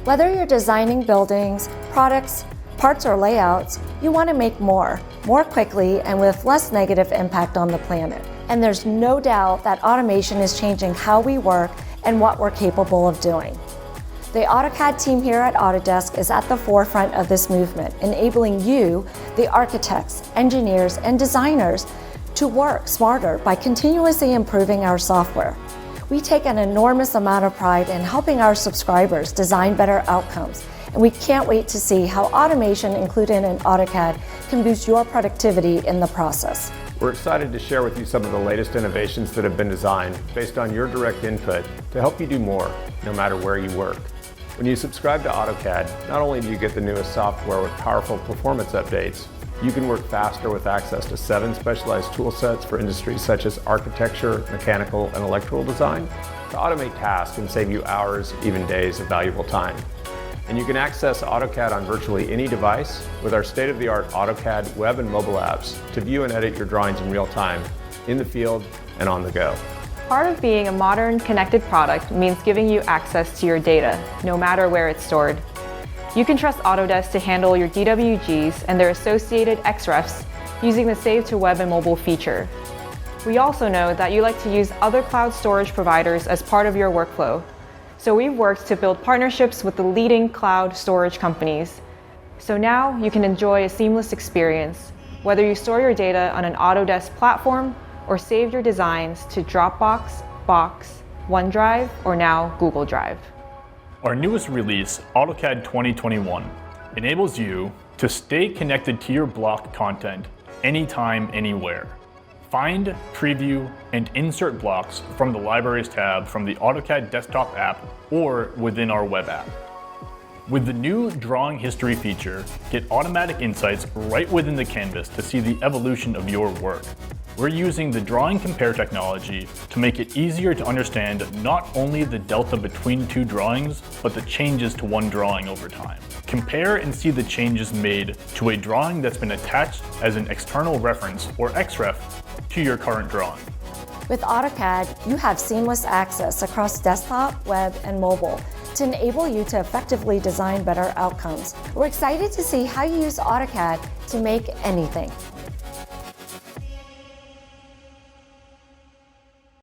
Whether you're designing buildings, products, parts, or layouts, you want to make more quickly and with less negative impact on the planet. And there's no doubt that automation is changing how we work and what we're capable of doing. The AutoCAD team here at Autodesk is at the forefront of this movement, enabling you, the architects, engineers, and designers, to work smarter by continuously improving our software. We take an enormous amount of pride in helping our subscribers design better outcomes, and we can't wait to see how automation included in AutoCAD can boost your productivity in the process. We're excited to share with you some of the latest innovations that have been designed based on your direct input to help you do more, no matter where you work. When you subscribe to AutoCAD, not only do you get the newest software with powerful performance updates, you can work faster with access to 7 specialized tool sets for industries such as architecture, mechanical, and electrical design to automate tasks and save you hours, even days of valuable time. And you can access AutoCAD on virtually any device with our state-of-the-art AutoCAD web and mobile apps to view and edit your drawings in real time, in the field, and on the go. Part of being a modern, connected product means giving you access to your data, no matter where it's stored. You can trust Autodesk to handle your DWGs and their associated XREFs using the Save to Web and Mobile feature. We also know that you like to use other cloud storage providers as part of your workflow, so we've worked to build partnerships with the leading cloud storage companies. So now you can enjoy a seamless experience, whether you store your data on an Autodesk platform or save your designs to Dropbox, Box, OneDrive, or now Google Drive. Our newest release, AutoCAD 2021, enables you to stay connected to your block content anytime, anywhere. Find, preview, and insert blocks from the Libraries tab from the AutoCAD desktop app or within our web app. With the new Drawing History feature, get automatic insights right within the canvas to see the evolution of your work. We're using the Drawing Compare technology to make it easier to understand not only the delta between 2 drawings, but the changes to one drawing over time. Compare and see the changes made to a drawing that's been attached as an external reference, or XREF, to your current drawing. With AutoCAD, you have seamless access across desktop, web, and mobile to enable you to effectively design better outcomes. We're excited to see how you use AutoCAD to make anything.